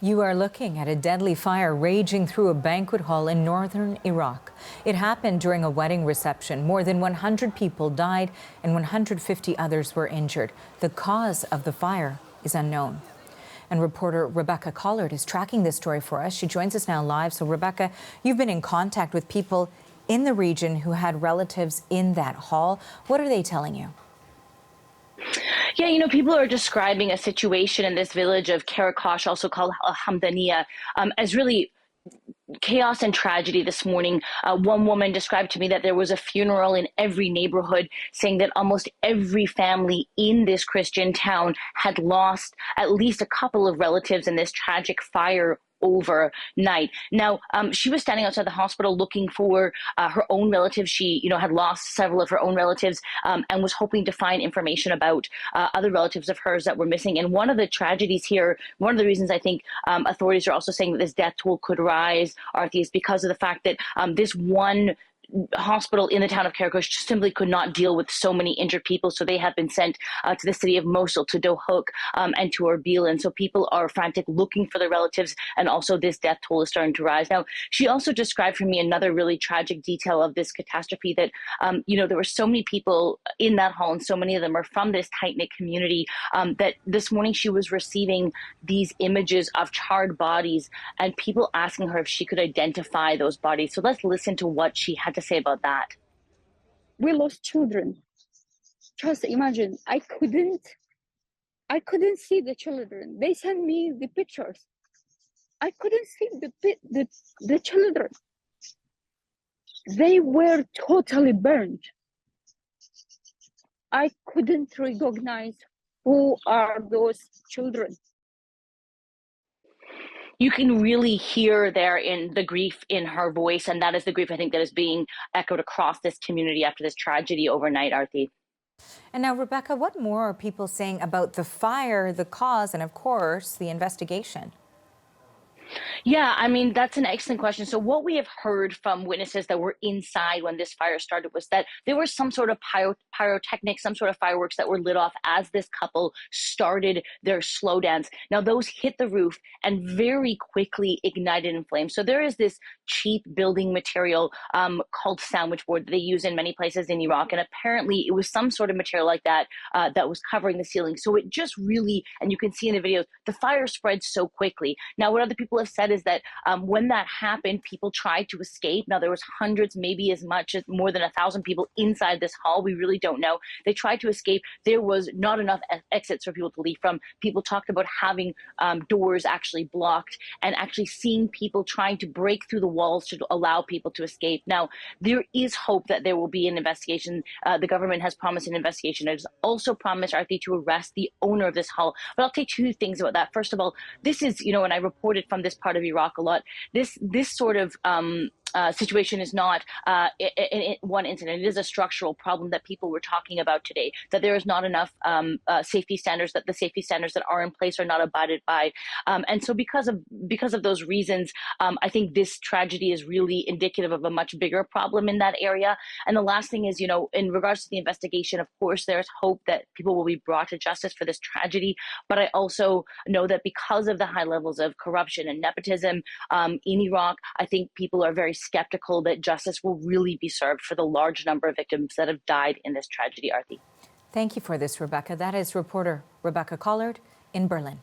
You are looking at a deadly fire raging through a banquet hall in northern Iraq. It happened during a wedding reception. More than 100 people died and 150 others were injured. The cause of the fire is unknown. And reporter Rebecca Collard is tracking this story for us. She joins us now live. So Rebecca, you've been in contact with people in the region who had relatives in that hall. What are they telling you? Yeah, people are describing a situation in this village of Karakosh, also called Hamdaniya, as really chaos and tragedy this morning. One woman described to me that there was a funeral in every neighborhood, saying that almost every family in this Christian town had lost at least a couple of relatives in this tragic fire overnight. Now, she was standing outside the hospital looking for her own relatives. She, had lost several of her own relatives and was hoping to find information about other relatives of hers that were missing. And one of the tragedies here, one of the reasons I think authorities are also saying that this death toll could rise, Arthi, is because of the fact that this one hospital in the town of Karakosh just simply could not deal with so many injured people. So they have been sent to the city of Mosul, to Dohuk, and to Erbil. And so people are frantic looking for their relatives. And also this death toll is starting to rise. Now, she also described for me another really tragic detail of this catastrophe that, there were so many people in that hall, and so many of them are from this tight-knit community, that this morning she was receiving these images of charred bodies and people asking her if she could identify those bodies. So let's listen to what she had to say about that. We lost children. Just imagine, I couldn't see the children. They sent me the pictures. I couldn't see the children. They were totally burned. I couldn't recognize who are those children. You can really hear there in the grief in her voice, and that is the grief I think that is being echoed across this community after this tragedy overnight, Arthi. And now, Rebecca, what more are people saying about the fire, the cause, and of course, the investigation? Yeah, that's an excellent question. So what we have heard from witnesses that were inside when this fire started was that there was some sort of pyrotechnics, some sort of fireworks that were lit off as this couple started their slow dance. Now, those hit the roof and very quickly ignited in flames. So there is this cheap building material called sandwich board that they use in many places in Iraq. And apparently it was some sort of material like that that was covering the ceiling. So it just really, and you can see in the videos, the fire spread so quickly. Now, what other people have said is that when that happened, people tried to escape. Now, there was hundreds, maybe as much as more than 1,000 people inside this hall. We really don't know. They tried to escape. There was not enough exits for people to leave from. People talked about having doors actually blocked and actually seeing people trying to break through the walls to allow people to escape. Now, there is hope that there will be an investigation. The government has promised an investigation. It has also promised, Arthi, to arrest the owner of this hall. But I'll say two things about that. First of all, this is, and I reported from this part of Iraq a lot, this sort of situation is not one incident. It is a structural problem that people were talking about today, that there is not enough safety standards, that the safety standards that are in place are not abided by. And so because of those reasons, I think this tragedy is really indicative of a much bigger problem in that area. And the last thing is, in regards to the investigation, of course, there's hope that people will be brought to justice for this tragedy. But I also know that because of the high levels of corruption and nepotism in Iraq, I think people are very skeptical that justice will really be served for the large number of victims that have died in this tragedy, Arthi. Thank you for this, Rebecca. That is reporter Rebecca Collard in Berlin.